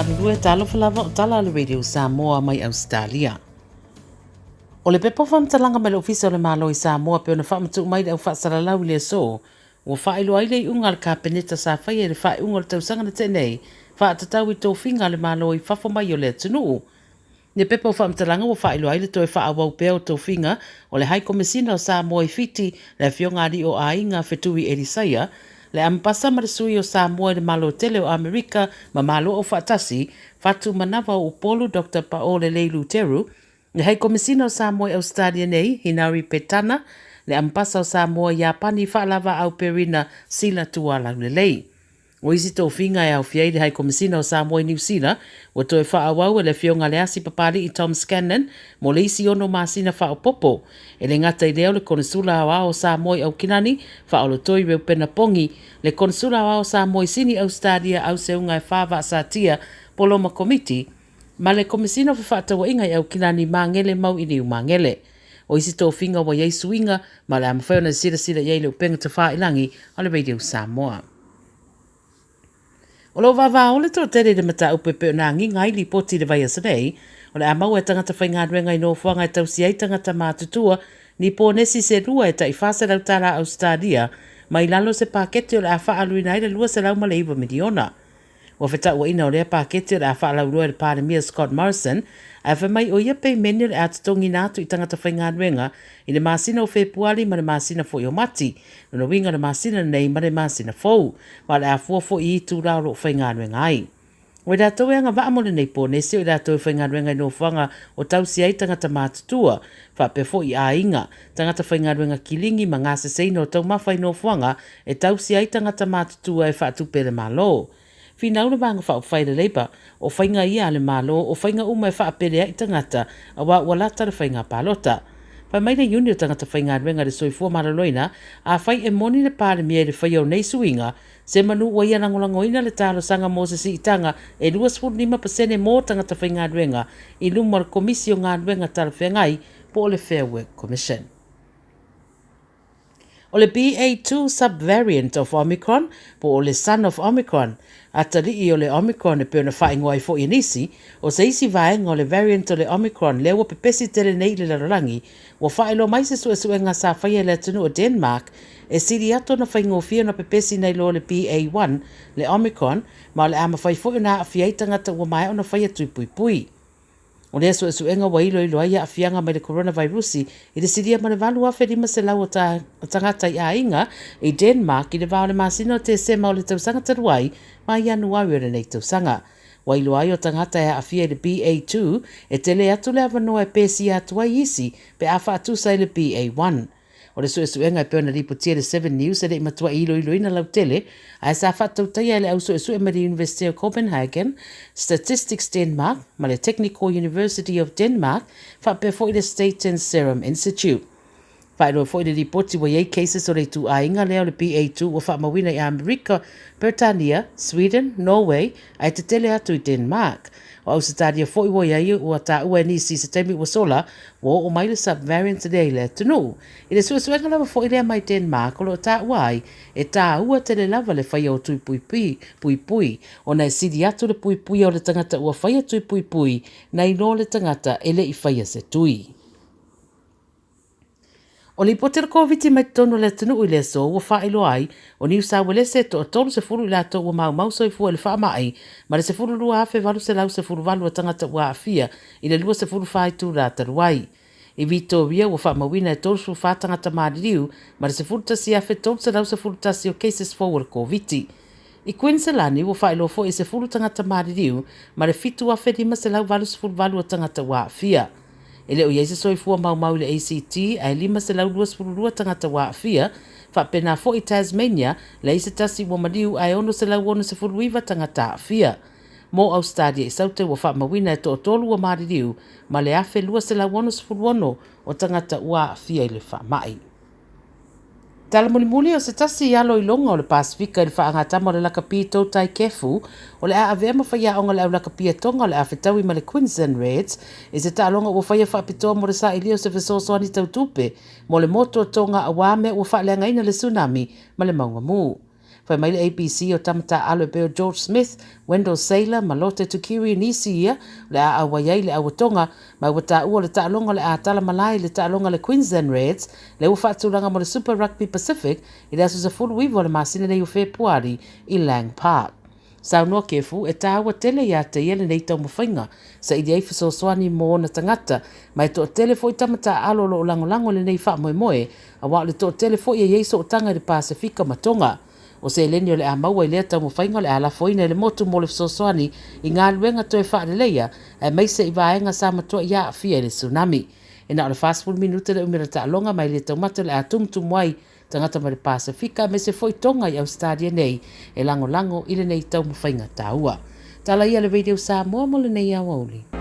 Lue Tala Fou o Tala le Radio Samoa mai Ausetalia. O le pepo whamtalanga mai le ofisa o le malo i Samoa pe ona whamatu mai au whaasaralau le so. Ua whaelo ai le unga le kapeneta sa whai e le whae unga le tausanga na tenei. Whaatatau i tō whinga le malo i whafo mai o le tunuu. Ne pepo whamtalanga ua whaelo ai le toi whaawau peo tō whinga o le hai komisina o Samoa i fiti le whionga ali o ainga whetui Elisaia. Le ampasa ma le sui o Samoa i le malo tele o Amerika ma malo o whaatasi, whatu manawa o polo Dr. Paole Leilu Teru, le hei komisina o Samoa i Ausetalia nei, Hinari Petana, le ampasa o Samoa i Apani whaalava au perina sila tuala le lei. O isi tō whinga e au fiei le hei komisina o Samoa i New Zealand, o toi whaawau e le whionga le asi papari i Tom Scannon, mo le isi ono masina whaopopo, e le ngata i leo le konsula hawa o Samoa i Aukinani, whaolo toi reu pena pongi, le konsula hawa o Samoa i Sini Ausetalia au seunga e whawa asatia poloma komiti, ma le komisina o whaatawa inga i Aukinani mangele mau i niu mangele. O isi tō whinga wa yei suinga, ma le amawhau na sira yei leo penga te whailangi o le Radio Samoa. O lo vava o le tō tere de mata upepe o nā ngai li poti le vai asanei, o le amau e tangata whaingaruenga i no whanga e tausi ai tangata mātutua, ni pō nesi se rua e ta i whasa lau tala Ausetalia, mai lalo se pakete o le a whaaluina i le lua se lau ma le iwa miliona. Wa wheta ua ina o lea pakete o le a whaalau le pāremia Scott Morrison, a whamai o ia pei meni o le atatongi nātu i tangata whaingaruenga i le māsina o Februari ma le māsina fo i o mati, no winga le māsina nei ma le māsina fou, wa le a fo i tū rao ro whaingaruenga ai. O i rātou e anga waamole nei pō nesi o i rātou whaingaruenga i no whanga o tausi ai tangata mātutua, whape fo i a inga, tangata whaingaruenga kilingi ma ngā seseino o tau mawhai no whanga e tausi ai tangata mātutua e whaatupere malo. Fina ura vanga wha o whaile leipa, o whainga ia ale malo, o whainga uma e wha apere ai tangata, a wa walata le whainga palota. Whai mai le uni o tangata whainga ruenga le soifua maraloina, a whai e moni le pāre mea le whai au nei suinga, se manu wa ia langolangoina le tālo sanga Moses i tanga e 2.5% mō tangata whainga ruenga, i lumar komisio ngā ruenga tala whengai, po le Fair Work Commission. O le BA2 subvariant of Omicron, po o le son of Omicron, atari i o le Omicron e peona whaingoa i fo i nisi, o se isi vaenga o le variant o le Omicron lewa pepesi tere nei le larangi, wa whaelo mai se suenga sa whaia le atunu o Denmark, e siri ato na whaingofia na pepesi nei lo le BA1, le Omicron, ma le ama whai fo i na awhiaitangata ua mai o na whaia tuipui. O lea suenga wa ilo ai a fianga mai le coronavirusi i le siria ma le valu afe lima se lau o tangata i a inga i Denmark i le vao le masina o te sema o le tausanga taruai ma i anuari o le nei tausanga. Wa ilo ai o tangata e a fia le BA2 e tele atu le avanoa e pesi atua isi pe afa atusa i le BA1. O le suenga e peona ripotia le 7 News e le imatua ilo ina lau tele, a e sa whatau taia le au suesue ma le University of Copenhagen, Statistics Denmark, ma le Technical University of Denmark, whape fo i le State and Serum Institute. Whaero fo i le ripoti wa yei cases o le tu a inga leo le BA2 wa whamawina i Amerika, Britannia, Sweden, Norway, a te tele atu i Denmark. O Ausetalia fo i wa iai ua ta ua nisi se teimi wa sola, wa o mai le subvariant le le tunu. I le suenga lava fo i lea mai Denmark o lo ta uai, e ta ua tele lava le whaia o tui pui, o na e sidi atu le pui o le tangata ua whaia tui pui, na i no le tangata ele i whaia se tui. O li potera COVID mai tono le tunu i le so ua whaelo ai, o New South Wales e to o tolu se furu i lato ua mau soifua le wha mai, ma le se furu lua afe valu se lau se furu valu a tangata ua afia, i le lua se furu whai tu rata ruai. I Victoria ua wha mawina e tolu su wha tangata maadiriu, ma le se furu tasi afe tolu se lau se furu tasi o cases forward COVID. I Queensland ua whaelo fo i se furu tangata maadiriu, ma le fitu afe lima se lau valu se furu valu a tangata ua afia. Ele o yeise soifua mau le ACT ai lima se lau luas fururua tangata wa afia, whapena fo i Tasmania le ise tasi wa maliu ai ono se lau ono se furuiva tangata afia. Mo Ausetalia i saute wa whamawina e to tolu wa maririu, ma le afe lua se lau ono se furuono o tangata wa afia i le whamai. Tala muli o se tasi i alo i longa o le Pasifika i le whaangatama o le lakapi tau tai kefu, o le a avea mawhaia onga le au lakapi tonga o le awhetaui ma le Queensland Reds, e se ta alonga ua whaia whaapitoa mo le sa ilio se fesosoani tau tupe, mo le moto tonga a wame ua whaaleanga ina le tsunami ma le maunga mu. Whai mai le ABC o tamata alo peo George Smith, Wendell Saylor, Malote Tukiri nisi ia, le a awaiai le awatonga, mai wata ua le taalonga le a tala malai le taalonga le Queensland Reds, le ufatulanga mo le Super Rugby Pacific, i le asu sa fulu wivo le masina nei u Februari i Lang Park. Sau noa kefu, e tāua tele ia te iele nei tau mawhainga, sa i diai fisoswani mo na tangata, mai to tele fo i tamata alo lo lango le nei wha moe moe, a wā le to tele fo i eiso o tanga i Pasifika matonga. O se eleni o le a maua i lea tau mawhainga le a la foina le motu mo le fisoswani i ngā luenga toe wha le leia, e meise i vaenga sa matua ia a fia le tsunami. E na o le fast food minute le umira ta alonga mai le tau mata le a tumtum wai, tangata ma le Pasifika me se foi tonga i Ausetalia nei e lango i le nei tau mawhainga tāua. Tala ia le video Samoa mo le nei awauli.